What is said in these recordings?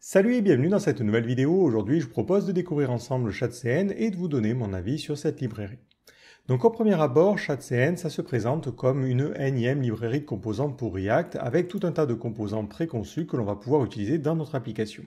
Salut et bienvenue dans cette nouvelle vidéo. Aujourd'hui, je vous propose de découvrir ensemble ShadCN et de vous donner mon avis sur cette librairie. Donc au premier abord, ShadCN, ça se présente comme une énième librairie de composants pour React avec tout un tas de composants préconçus que l'on va pouvoir utiliser dans notre application.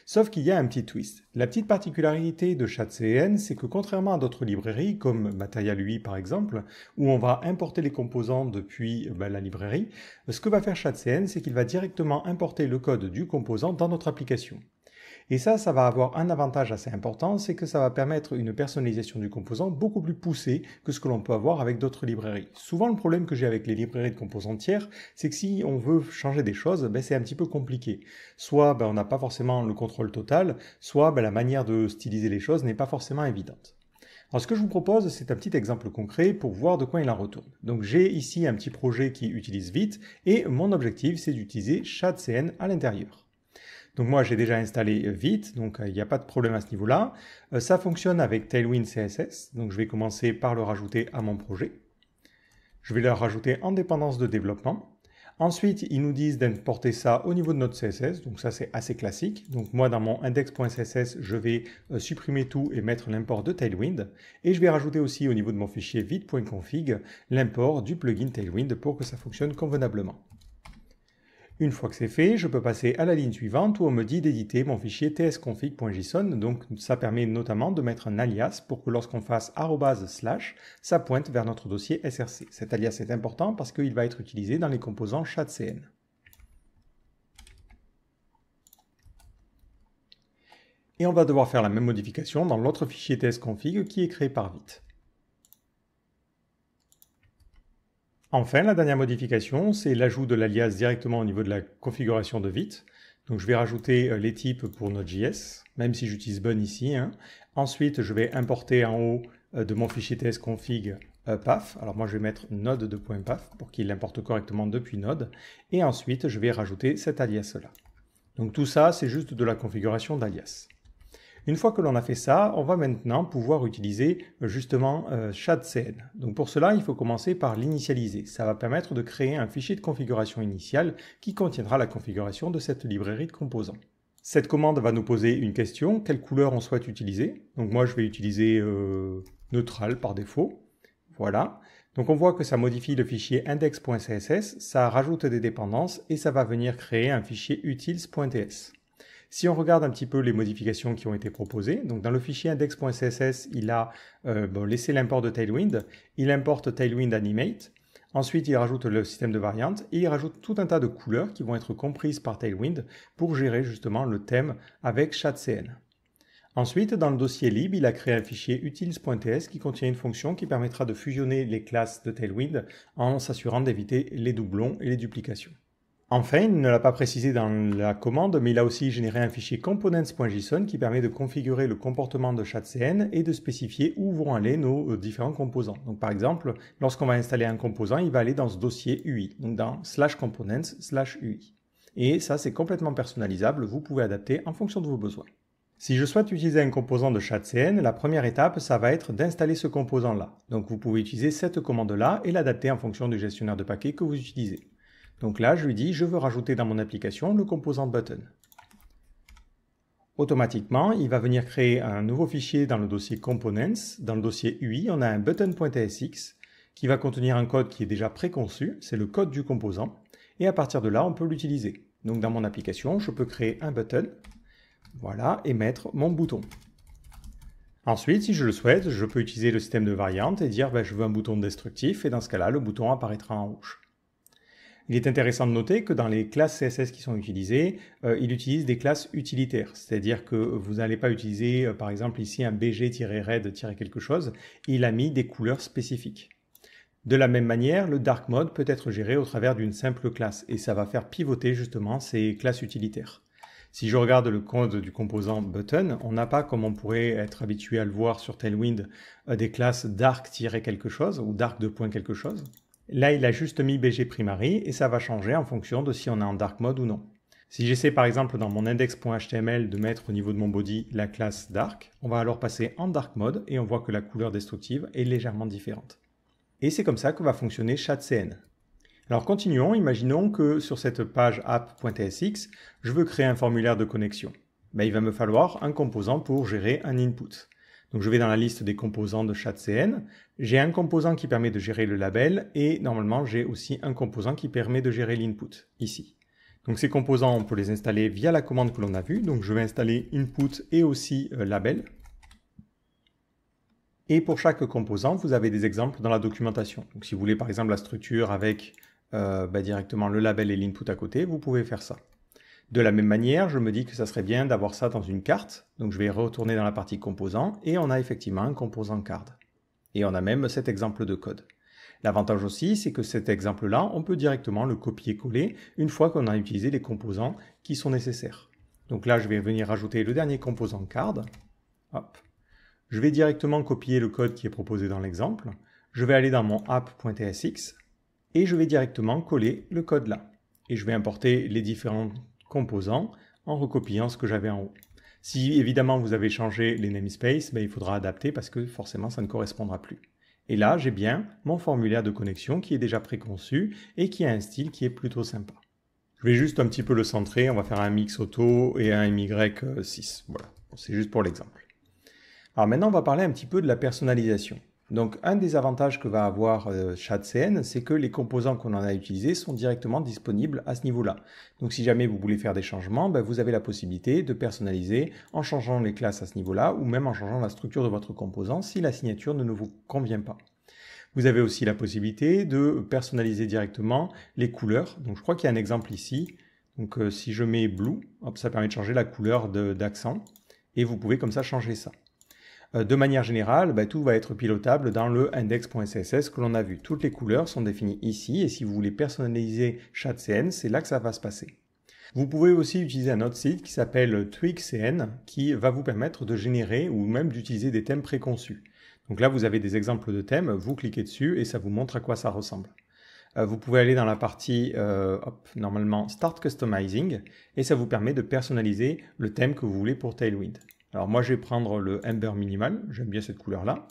Sauf qu'il y a un petit twist. La petite particularité de ShadCN, c'est que contrairement à d'autres librairies, comme Material UI par exemple, où on va importer les composants depuis la librairie, ce que va faire ShadCN, c'est qu'il va directement importer le code du composant dans notre application. Et ça va avoir un avantage assez important, c'est que ça va permettre une personnalisation du composant beaucoup plus poussée que ce que l'on peut avoir avec d'autres librairies. Souvent, le problème que j'ai avec les librairies de composants tiers, c'est que si on veut changer des choses, c'est un petit peu compliqué. Soit on n'a pas forcément le contrôle total, soit la manière de styliser les choses n'est pas forcément évidente. Alors ce que je vous propose, c'est un petit exemple concret pour voir de quoi il en retourne. Donc j'ai ici un petit projet qui utilise Vite, et mon objectif, c'est d'utiliser ShadCN à l'intérieur. Donc moi j'ai déjà installé Vite, donc il n'y a pas de problème à ce niveau-là. Ça fonctionne avec Tailwind CSS, donc je vais commencer par le rajouter à mon projet. Je vais le rajouter en dépendance de développement. Ensuite, ils nous disent d'importer ça au niveau de notre CSS, donc ça c'est assez classique. Donc moi dans mon index.css, je vais supprimer tout et mettre l'import de Tailwind. Et je vais rajouter aussi au niveau de mon fichier vite.config l'import du plugin Tailwind pour que ça fonctionne convenablement. Une fois que c'est fait, je peux passer à la ligne suivante où on me dit d'éditer mon fichier tsconfig.json. Donc ça permet notamment de mettre un alias pour que lorsqu'on fasse // ça pointe vers notre dossier src. Cet alias est important parce qu'il va être utilisé dans les composants ShadCN. Et on va devoir faire la même modification dans l'autre fichier tsconfig qui est créé par Vite. Enfin, la dernière modification, c'est l'ajout de l'alias directement au niveau de la configuration de Vite. Donc je vais rajouter les types pour Node.js, même si j'utilise Bun ici. Ensuite, je vais importer en haut de mon fichier tsconfig path. Alors moi, je vais mettre node2.path pour qu'il l'importe correctement depuis Node. Et ensuite, je vais rajouter cet alias-là. Donc tout ça, c'est juste de la configuration d'alias. Une fois que l'on a fait ça, on va maintenant pouvoir utiliser justement ShadCN. Donc pour cela, il faut commencer par l'initialiser. Ça va permettre de créer un fichier de configuration initiale qui contiendra la configuration de cette librairie de composants. Cette commande va nous poser une question, quelle couleur on souhaite utiliser. Donc moi je vais utiliser neutral par défaut. Voilà. Donc on voit que ça modifie le fichier index.css, ça rajoute des dépendances et ça va venir créer un fichier utils.ts. Si on regarde un petit peu les modifications qui ont été proposées, donc dans le fichier index.css, il a laissé l'import de Tailwind, il importe Tailwind Animate, ensuite il rajoute le système de variantes et il rajoute tout un tas de couleurs qui vont être comprises par Tailwind pour gérer justement le thème avec ShadCN. Ensuite, dans le dossier lib, il a créé un fichier utils.ts qui contient une fonction qui permettra de fusionner les classes de Tailwind en s'assurant d'éviter les doublons et les duplications. Enfin, il ne l'a pas précisé dans la commande, mais il a aussi généré un fichier components.json qui permet de configurer le comportement de ShadCN et de spécifier où vont aller nos différents composants. Donc par exemple, lorsqu'on va installer un composant, il va aller dans ce dossier UI, donc dans /components/UI. Et ça, c'est complètement personnalisable, vous pouvez adapter en fonction de vos besoins. Si je souhaite utiliser un composant de ShadCN, la première étape, ça va être d'installer ce composant-là. Donc vous pouvez utiliser cette commande-là et l'adapter en fonction du gestionnaire de paquets que vous utilisez. Donc là, je lui dis, je veux rajouter dans mon application le composant button. Automatiquement, il va venir créer un nouveau fichier dans le dossier components. Dans le dossier UI, on a un button.tsx qui va contenir un code qui est déjà préconçu, c'est le code du composant. Et à partir de là, on peut l'utiliser. Donc dans mon application, je peux créer un button, voilà, et mettre mon bouton. Ensuite, si je le souhaite, je peux utiliser le système de variantes et dire je veux un bouton destructif, et dans ce cas-là, le bouton apparaîtra en rouge. Il est intéressant de noter que dans les classes CSS qui sont utilisées, il utilise des classes utilitaires. C'est-à-dire que vous n'allez pas utiliser, par exemple ici, un bg-red-quelque chose. Il a mis des couleurs spécifiques. De la même manière, le dark mode peut être géré au travers d'une simple classe. Et ça va faire pivoter justement ces classes utilitaires. Si je regarde le code du composant button, on n'a pas, comme on pourrait être habitué à le voir sur Tailwind, des classes dark-quelque chose ou dark quelque chose. Là, il a juste mis BG primary et ça va changer en fonction de si on est en dark mode ou non. Si j'essaie par exemple dans mon index.html de mettre au niveau de mon body la classe dark, on va alors passer en dark mode et on voit que la couleur destructive est légèrement différente. Et c'est comme ça que va fonctionner ShadCN. Alors continuons, imaginons que sur cette page app.tsx, je veux créer un formulaire de connexion. Il va me falloir un composant pour gérer un input. Donc je vais dans la liste des composants de ChatCN, j'ai un composant qui permet de gérer le label et normalement j'ai aussi un composant qui permet de gérer l'input, ici. Donc ces composants, on peut les installer via la commande que l'on a vue. Donc je vais installer input et aussi label. Et pour chaque composant, vous avez des exemples dans la documentation. Donc si vous voulez par exemple la structure avec directement le label et l'input à côté, vous pouvez faire ça. De la même manière, je me dis que ça serait bien d'avoir ça dans une carte. Donc je vais retourner dans la partie composants et on a effectivement un composant card. Et on a même cet exemple de code. L'avantage aussi, c'est que cet exemple-là, on peut directement le copier-coller une fois qu'on a utilisé les composants qui sont nécessaires. Donc là, je vais venir rajouter le dernier composant card. Hop. Je vais directement copier le code qui est proposé dans l'exemple. Je vais aller dans mon app.tsx et je vais directement coller le code là. Et je vais importer les différents composants en recopiant ce que j'avais en haut. Si évidemment vous avez changé les namespaces, il faudra adapter parce que forcément ça ne correspondra plus. Et là, j'ai bien mon formulaire de connexion qui est déjà préconçu et qui a un style qui est plutôt sympa. Je vais juste un petit peu le centrer, on va faire un mix auto et un MY6. Voilà, c'est juste pour l'exemple. Alors maintenant, on va parler un petit peu de la personnalisation. Donc un des avantages que va avoir ChatCN, c'est que les composants qu'on en a utilisés sont directement disponibles à ce niveau-là. Donc si jamais vous voulez faire des changements, vous avez la possibilité de personnaliser en changeant les classes à ce niveau-là ou même en changeant la structure de votre composant si la signature ne vous convient pas. Vous avez aussi la possibilité de personnaliser directement les couleurs. Donc je crois qu'il y a un exemple ici. Donc si je mets blue, hop, ça permet de changer la couleur d'accent et vous pouvez comme ça changer ça. De manière générale, tout va être pilotable dans le index.css que l'on a vu. Toutes les couleurs sont définies ici et si vous voulez personnaliser ChatCN, c'est là que ça va se passer. Vous pouvez aussi utiliser un autre site qui s'appelle TwigCN qui va vous permettre de générer ou même d'utiliser des thèmes préconçus. Donc là, vous avez des exemples de thèmes, vous cliquez dessus et ça vous montre à quoi ça ressemble. Vous pouvez aller dans la partie, normalement, Start Customizing et ça vous permet de personnaliser le thème que vous voulez pour Tailwind. Alors moi, je vais prendre le Ember Minimal, j'aime bien cette couleur-là.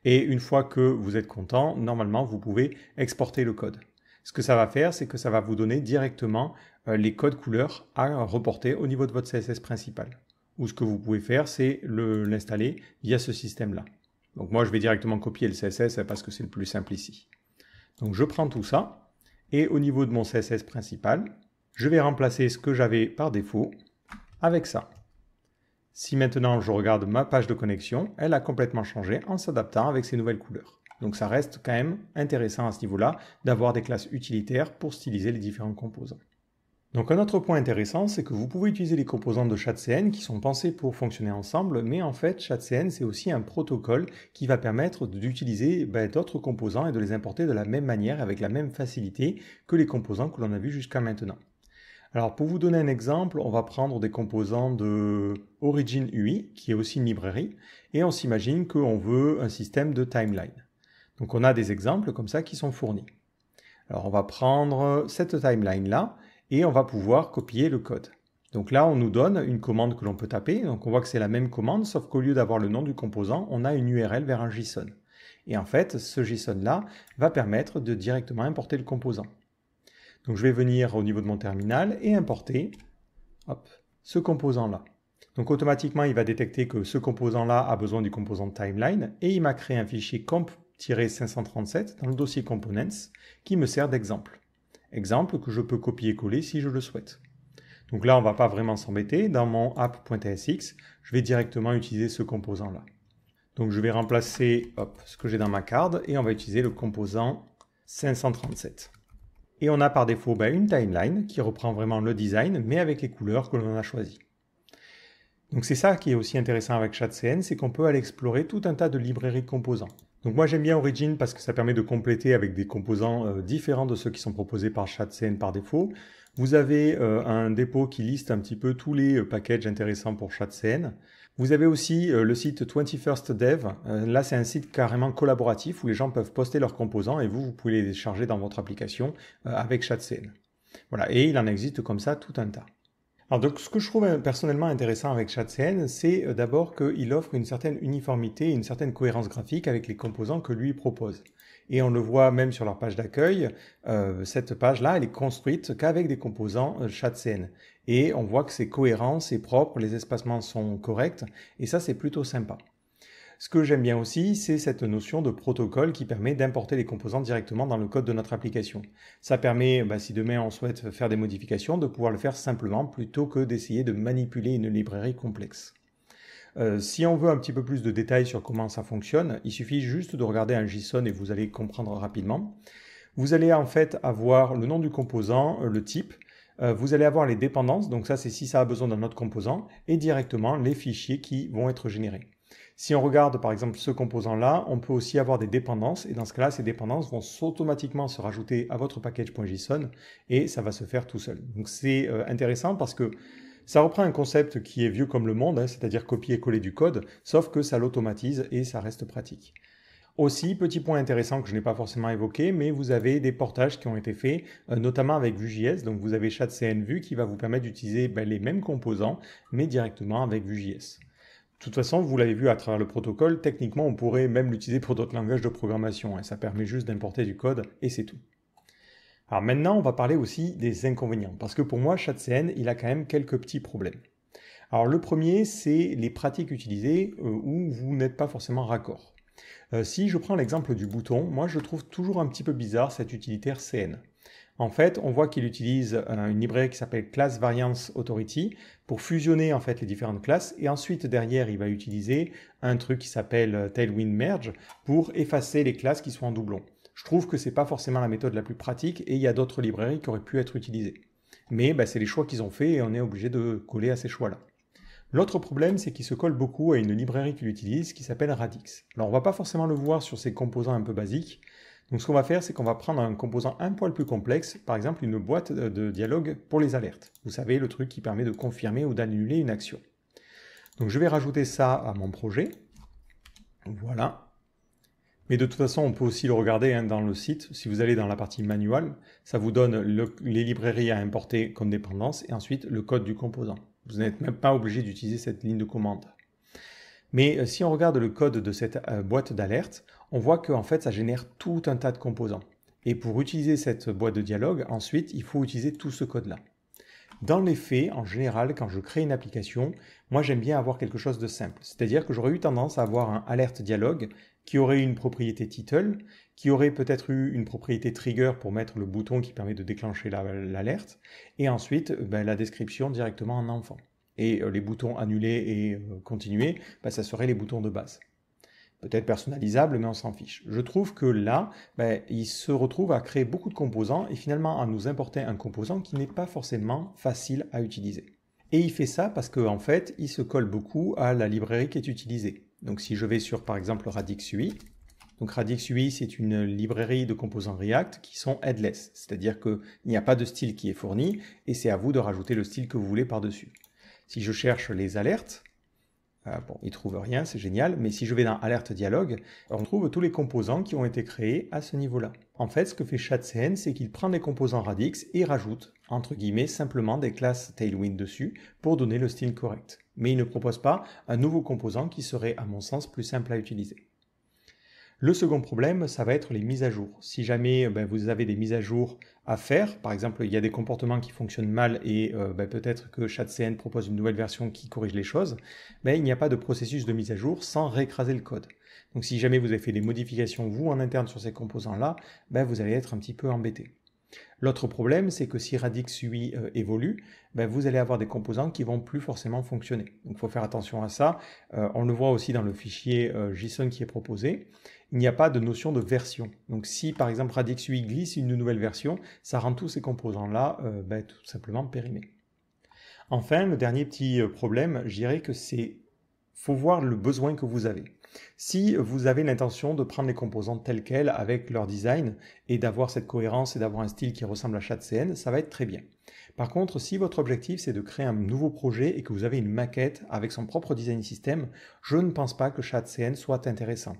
Et une fois que vous êtes content, normalement, vous pouvez exporter le code. Ce que ça va faire, c'est que ça va vous donner directement les codes couleurs à reporter au niveau de votre CSS principal. Ou ce que vous pouvez faire, c'est l'installer via ce système-là. Donc moi, je vais directement copier le CSS parce que c'est le plus simple ici. Donc je prends tout ça, et au niveau de mon CSS principal, je vais remplacer ce que j'avais par défaut avec ça. Si maintenant je regarde ma page de connexion, elle a complètement changé en s'adaptant avec ces nouvelles couleurs. Donc ça reste quand même intéressant à ce niveau-là d'avoir des classes utilitaires pour styliser les différents composants. Donc un autre point intéressant, c'est que vous pouvez utiliser les composants de ChatCN qui sont pensés pour fonctionner ensemble, mais en fait ChatCN c'est aussi un protocole qui va permettre d'utiliser d'autres composants et de les importer de la même manière, avec la même facilité que les composants que l'on a vus jusqu'à maintenant. Alors pour vous donner un exemple, on va prendre des composants de Origin UI, qui est aussi une librairie, et on s'imagine qu'on veut un système de timeline. Donc on a des exemples comme ça qui sont fournis. Alors on va prendre cette timeline-là, et on va pouvoir copier le code. Donc là, on nous donne une commande que l'on peut taper, donc on voit que c'est la même commande, sauf qu'au lieu d'avoir le nom du composant, on a une URL vers un JSON. Et en fait, ce JSON-là va permettre de directement importer le composant. Donc je vais venir au niveau de mon terminal et importer ce composant-là. Donc automatiquement, il va détecter que ce composant-là a besoin du composant timeline et il m'a créé un fichier comp-537 dans le dossier components qui me sert d'exemple. Exemple que je peux copier-coller si je le souhaite. Donc là, on ne va pas vraiment s'embêter. Dans mon app.tsx, je vais directement utiliser ce composant-là. Donc je vais remplacer ce que j'ai dans ma carte et on va utiliser le composant 537. Et on a par défaut une timeline qui reprend vraiment le design, mais avec les couleurs que l'on a choisies. Donc c'est ça qui est aussi intéressant avec ChatCN, c'est qu'on peut aller explorer tout un tas de librairies de composants. Donc moi j'aime bien Origin parce que ça permet de compléter avec des composants différents de ceux qui sont proposés par ChatCN par défaut. Vous avez un dépôt qui liste un petit peu tous les packages intéressants pour ChatCN. Vous avez aussi le site 21st Dev. Là, c'est un site carrément collaboratif où les gens peuvent poster leurs composants et vous pouvez les charger dans votre application avec ChatCN. Voilà, et il en existe comme ça tout un tas. Alors donc, ce que je trouve personnellement intéressant avec ChatCN, c'est d'abord qu'il offre une certaine uniformité, une certaine cohérence graphique avec les composants que lui propose. Et on le voit même sur leur page d'accueil, cette page-là, elle est construite qu'avec des composants ShadCN. Et on voit que c'est cohérent, c'est propre, les espacements sont corrects, et ça c'est plutôt sympa. Ce que j'aime bien aussi, c'est cette notion de protocole qui permet d'importer les composants directement dans le code de notre application. Ça permet, si demain on souhaite faire des modifications, de pouvoir le faire simplement plutôt que d'essayer de manipuler une librairie complexe. Si on veut un petit peu plus de détails sur comment ça fonctionne, il suffit juste de regarder un JSON et vous allez comprendre rapidement. Vous allez en fait avoir le nom du composant, le type, vous allez avoir les dépendances, donc ça c'est si ça a besoin d'un autre composant, et directement les fichiers qui vont être générés. Si on regarde par exemple ce composant-là, on peut aussi avoir des dépendances, et dans ce cas-là, ces dépendances vont automatiquement se rajouter à votre package.json, et ça va se faire tout seul. Donc c'est intéressant parce que ça reprend un concept qui est vieux comme le monde, c'est-à-dire copier-coller du code, sauf que ça l'automatise et ça reste pratique. Aussi, petit point intéressant que je n'ai pas forcément évoqué, mais vous avez des portages qui ont été faits, notamment avec Vue.js. Donc vous avez ShadCN Vue qui va vous permettre d'utiliser les mêmes composants, mais directement avec Vue.js. De toute façon, vous l'avez vu à travers le protocole, techniquement on pourrait même l'utiliser pour d'autres langages de programmation. Ça permet juste d'importer du code et c'est tout. Alors maintenant, on va parler aussi des inconvénients, parce que pour moi, ShadCN, il a quand même quelques petits problèmes. Alors le premier, c'est les pratiques utilisées où vous n'êtes pas forcément raccord. Si je prends l'exemple du bouton, moi je trouve toujours un petit peu bizarre cet utilitaire CN. En fait, on voit qu'il utilise une librairie qui s'appelle Class Variance Authority pour fusionner en fait les différentes classes, et ensuite derrière il va utiliser un truc qui s'appelle Tailwind Merge pour effacer les classes qui sont en doublon. Je trouve que c'est pas forcément la méthode la plus pratique et il y a d'autres librairies qui auraient pu être utilisées. Mais c'est les choix qu'ils ont fait et on est obligé de coller à ces choix-là. L'autre problème, c'est qu'il se colle beaucoup à une librairie qu'il utilise qui s'appelle Radix. Alors on ne va pas forcément le voir sur ces composants un peu basiques. Donc ce qu'on va faire, c'est qu'on va prendre un composant un poil plus complexe, par exemple une boîte de dialogue pour les alertes. Vous savez, le truc qui permet de confirmer ou d'annuler une action. Donc je vais rajouter ça à mon projet. Voilà. Mais de toute façon, on peut aussi le regarder dans le site. Si vous allez dans la partie manual, ça vous donne les librairies à importer comme dépendance et ensuite le code du composant. Vous n'êtes même pas obligé d'utiliser cette ligne de commande. Mais si on regarde le code de cette boîte d'alerte, on voit qu'en fait ça génère tout un tas de composants. Et pour utiliser cette boîte de dialogue, ensuite, il faut utiliser tout ce code-là. Dans les faits, en général, quand je crée une application, moi j'aime bien avoir quelque chose de simple. C'est-à-dire que j'aurais eu tendance à avoir un alerte dialogue qui aurait une propriété title, qui aurait peut-être eu une propriété trigger pour mettre le bouton qui permet de déclencher l'alerte, et ensuite la description directement en enfant. Et les boutons annuler et continuer, ça serait les boutons de base. Peut-être personnalisable, mais on s'en fiche. Je trouve que là, il se retrouve à créer beaucoup de composants et finalement à nous importer un composant qui n'est pas forcément facile à utiliser. Et il fait ça parce qu'en fait, il se colle beaucoup à la librairie qui est utilisée. Donc si je vais sur par exemple Radix UI, donc Radix UI c'est une librairie de composants React qui sont headless, c'est-à-dire qu'il n'y a pas de style qui est fourni et c'est à vous de rajouter le style que vous voulez par-dessus. Si je cherche les alertes, il ne trouve rien, c'est génial, mais si je vais dans Alerte Dialogue, on trouve tous les composants qui ont été créés à ce niveau-là. En fait, ce que fait ShadCN, c'est qu'il prend des composants Radix et rajoute, entre guillemets, simplement des classes Tailwind dessus pour donner le style correct. Mais il ne propose pas un nouveau composant qui serait, à mon sens, plus simple à utiliser. Le second problème, ça va être les mises à jour. Si jamais vous avez des mises à jour à faire, par exemple, il y a des comportements qui fonctionnent mal et peut-être que ShadCN propose une nouvelle version qui corrige les choses, il n'y a pas de processus de mise à jour sans réécraser le code. Donc si jamais vous avez fait des modifications, vous, en interne sur ces composants-là, vous allez être un petit peu embêté. L'autre problème, c'est que si Radix UI évolue, vous allez avoir des composants qui vont plus forcément fonctionner. Donc il faut faire attention à ça. On le voit aussi dans le fichier JSON qui est proposé. Il n'y a pas de notion de version. Donc si par exemple Radix UI glisse une nouvelle version, ça rend tous ces composants-là tout simplement périmés. Enfin, le dernier petit problème, je dirais que faut voir le besoin que vous avez. Si vous avez l'intention de prendre les composants tels quels avec leur design et d'avoir cette cohérence et d'avoir un style qui ressemble à ShadCN, ça va être très bien. Par contre, si votre objectif c'est de créer un nouveau projet et que vous avez une maquette avec son propre design system, je ne pense pas que ShadCN soit intéressant.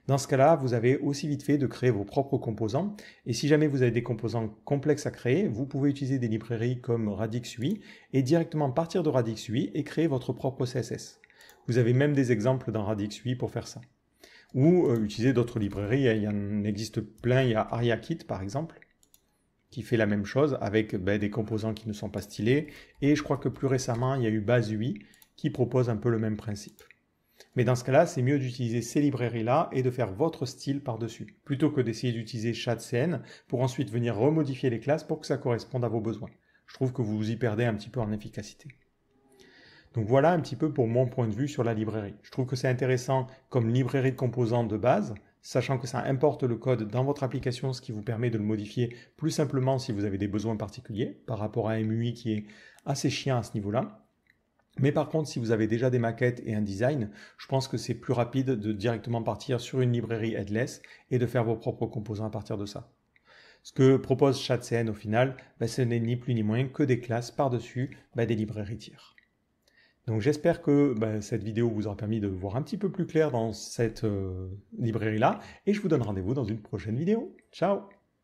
Dans ce cas-là, vous avez aussi vite fait de créer vos propres composants. Et si jamais vous avez des composants complexes à créer, vous pouvez utiliser des librairies comme Radix UI et directement partir de Radix UI et créer votre propre CSS. Vous avez même des exemples dans Radix UI pour faire ça. ou utiliser d'autres librairies. Il y en existe plein, il y a AriaKit par exemple, qui fait la même chose avec des composants qui ne sont pas stylés, et je crois que plus récemment, il y a eu BaseUI qui propose un peu le même principe. Mais dans ce cas-là, c'est mieux d'utiliser ces librairies-là et de faire votre style par-dessus, plutôt que d'essayer d'utiliser ShadCN pour ensuite venir remodifier les classes pour que ça corresponde à vos besoins. Je trouve que vous vous y perdez un petit peu en efficacité. Donc voilà un petit peu pour mon point de vue sur la librairie. Je trouve que c'est intéressant comme librairie de composants de base, sachant que ça importe le code dans votre application, ce qui vous permet de le modifier plus simplement si vous avez des besoins particuliers, par rapport à MUI qui est assez chiant à ce niveau-là. Mais par contre, si vous avez déjà des maquettes et un design, je pense que c'est plus rapide de directement partir sur une librairie headless et de faire vos propres composants à partir de ça. Ce que propose ShadCN au final, ce n'est ni plus ni moins que des classes par-dessus des librairies tiers. Donc j'espère que cette vidéo vous aura permis de voir un petit peu plus clair dans cette librairie-là, et je vous donne rendez-vous dans une prochaine vidéo. Ciao!